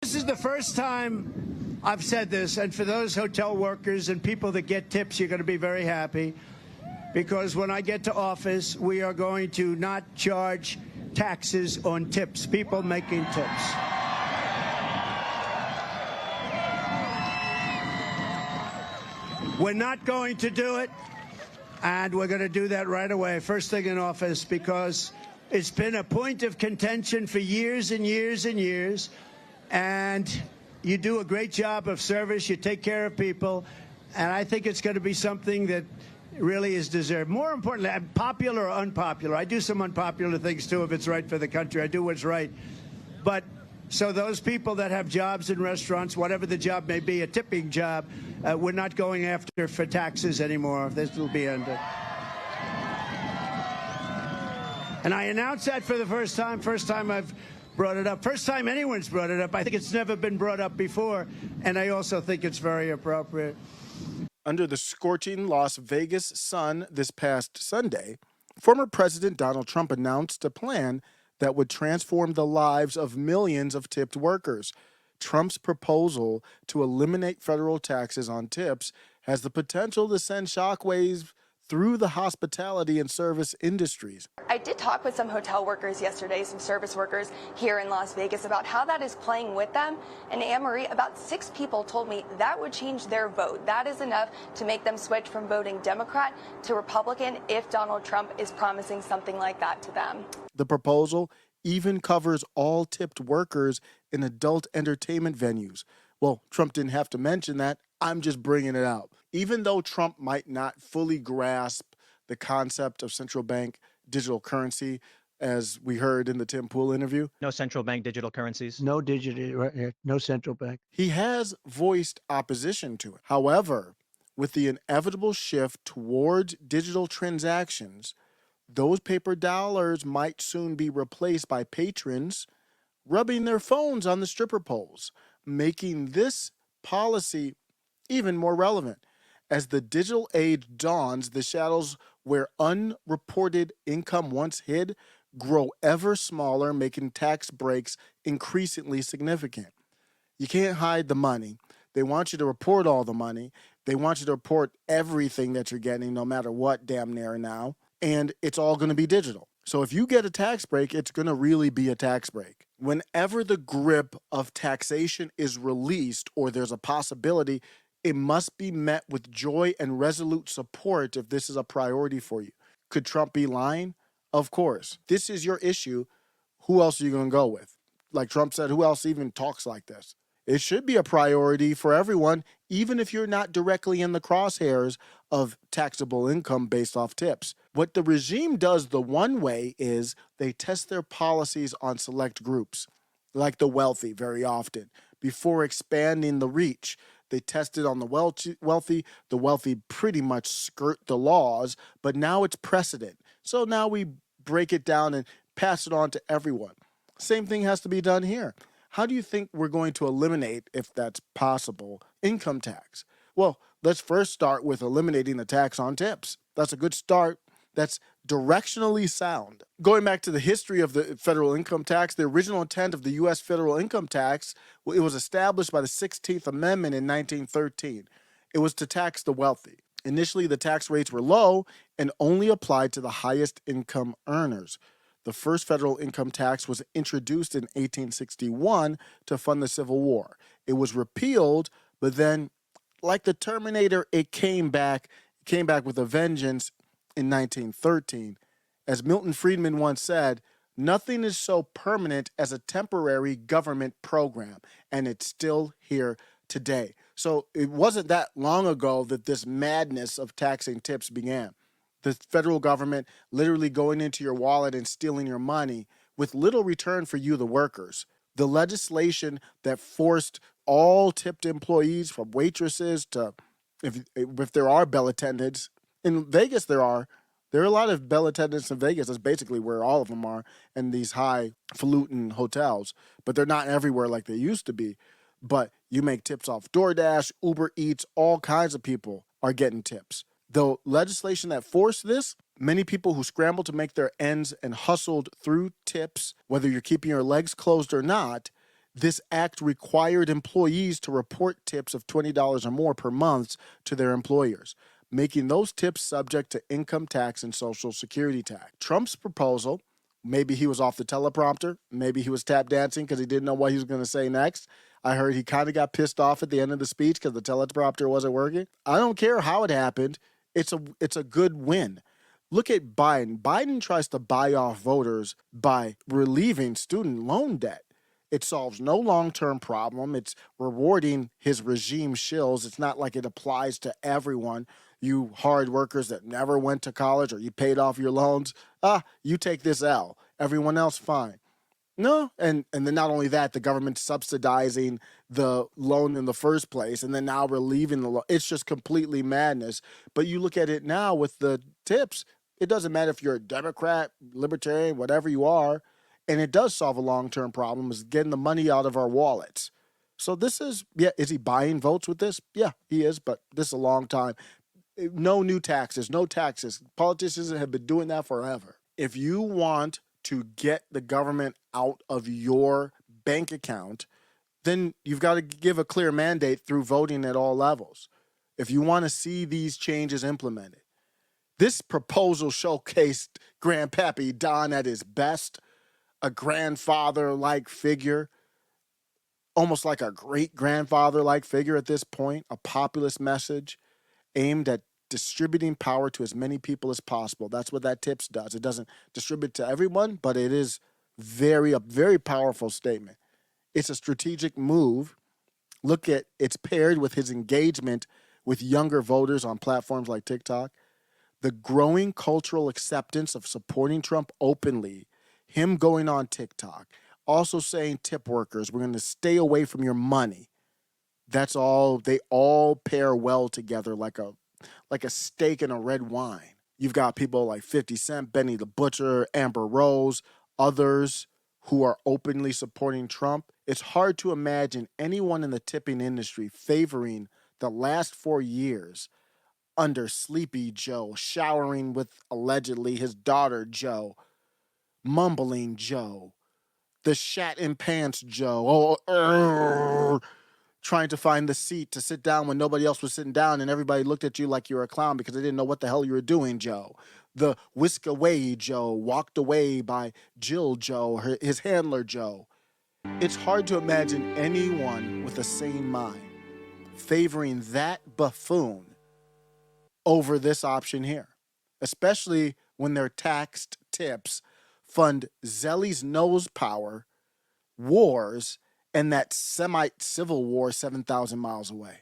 this is the first time I've said this, and for those hotel workers and people that get tips, you're going to be very happy, because when I get to office, we are going to not charge taxes on tips, people making tips. We're not going to do it, and we're going to do that right away, first thing in office, because it's been a point of contention for years and years and years, and you do a great job of service, you take care of people, and I think it's going to be something that really is deserved. More importantly, popular or unpopular, I do some unpopular things too if it's right for the country. I do what's right. But so those people that have jobs in restaurants, whatever the job may be, a tipping job, we're not going after for taxes anymore. This will be ended. And I announced that for the first time I've brought it up, first time anyone's brought it up. I think it's never been brought up before, and I also think it's very appropriate. Under the scorching Las Vegas sun this past Sunday, former President Donald Trump announced a plan that would transform the lives of millions of tipped workers. Trump's proposal to eliminate federal taxes on tips has the potential to send shockwaves through the hospitality and service industries. I did talk with some hotel workers yesterday, some service workers here in Las Vegas, about how that is playing with them. And Anne-Marie, about 6 people told me that would change their vote. That is enough to make them switch from voting Democrat to Republican if Donald Trump is promising something like that to them. The proposal even covers all tipped workers in adult entertainment venues. Well, Trump didn't have to mention that. I'm just bringing it out. Even though Trump might not fully grasp the concept of central bank digital currency, as we heard in the Tim Pool interview. No central bank digital currencies. No no central bank. He has voiced opposition to it. However, with the inevitable shift towards digital transactions, those paper dollars might soon be replaced by patrons rubbing their phones on the stripper poles, making this policy even more relevant. As the digital age dawns, the shadows where unreported income once hid grow ever smaller, making tax breaks increasingly significant. You can't hide the money. They want you to report all the money. They want you to report everything that you're getting, no matter what, damn near now. And it's all going to be digital. So if you get a tax break, it's going to really be a tax break. Whenever the grip of taxation is released or there's a possibility, it must be met with joy and resolute support if this is a priority for you. Could Trump be lying? Of course. This is your issue. Who else are you going to go with? Like Trump said, who else even talks like this? It should be a priority for everyone, even if you're not directly in the crosshairs of taxable income based off tips. What the regime does the one way is they test their policies on select groups, like the wealthy very often, before expanding the reach. They test it on the wealthy. The wealthy pretty much skirt the laws, but now it's precedent. So now we break it down and pass it on to everyone. Same thing has to be done here. How do you think we're going to eliminate, if that's possible, income tax? Well, let's first start with eliminating the tax on tips. That's a good start. That's directionally sound. Going back to the history of the federal income tax, the original intent of the U.S. federal income tax, it was established by the 16th Amendment in 1913. It was to tax the wealthy. Initially, the tax rates were low and only applied to the highest income earners. The first federal income tax was introduced in 1861 to fund the Civil War. It was repealed, but then, like the Terminator, it came back with a vengeance in 1913. As Milton Friedman once said, nothing is so permanent as a temporary government program, and it's still here today. So it wasn't that long ago that this madness of taxing tips began. The federal government literally going into your wallet and stealing your money with little return for you, the workers. The legislation that forced all tipped employees, from waitresses to, if there are bell attendants, in Vegas there are a lot of bell attendants in Vegas. That's basically where all of them are, in these highfalutin hotels. But they're not everywhere like they used to be. But you make tips off DoorDash, Uber Eats, all kinds of people are getting tips. The legislation that forced this, many people who scrambled to make their ends and hustled through tips, whether you're keeping your legs closed or not, This act required employees to report tips of $20 or more per month to their employers, making those tips subject to income tax and Social Security tax. Trump's proposal, maybe he was off the teleprompter, maybe he was tap dancing because he didn't know what he was going to say next. I heard he kind of got pissed off at the end of the speech because the teleprompter wasn't working. I don't care how it happened. It's a good win. Look at Biden. Biden tries to buy off voters by relieving student loan debt. It solves no long-term problem. It's rewarding his regime shills. It's not like it applies to everyone. You hard workers that never went to college or you paid off your loans, you take this L. Everyone else, fine. No, and then not only that, the government's subsidizing the loan in the first place, and then now relieving the loan. It's just completely madness. But you look at it now with the tips, it doesn't matter if you're a Democrat, Libertarian, whatever you are, and it does solve a long-term problem, is getting the money out of our wallets. So this is, is he buying votes with this? Yeah, he is, but this is a long time. No new taxes, no taxes. Politicians have been doing that forever. If you want to get the government out of your bank account, then you've got to give a clear mandate through voting at all levels. If you want to see these changes implemented, this proposal showcased Grandpappy Don at his best, a grandfather-like figure, almost like a great-grandfather-like figure at this point, a populist message aimed at distributing power to as many people as possible. That's what that tips does. It doesn't distribute to everyone, but it is a very powerful statement. It's a strategic move. Look at, it's paired with his engagement with younger voters on platforms like TikTok. The growing cultural acceptance of supporting Trump openly, him going on TikTok, also saying tip workers, we're going to stay away from your money. That's all, they all pair well together like a steak and a red wine. You've got people like 50 Cent, Benny the Butcher, Amber Rose, others who are openly supporting Trump. It's hard to imagine anyone in the tipping industry favoring the last 4 years under Sleepy Joe, showering with allegedly his daughter Joe, mumbling Joe, the shat in pants Joe, trying to find the seat to sit down when nobody else was sitting down and everybody looked at you like you were a clown because they didn't know what the hell you were doing, Joe. The whisk away Joe, walked away by Jill Joe, his handler Joe. It's hard to imagine anyone with a sane mind favoring that buffoon over this option here, especially when their taxed tips fund Zelly's nose power, wars, and that Semite civil war 7,000 miles away.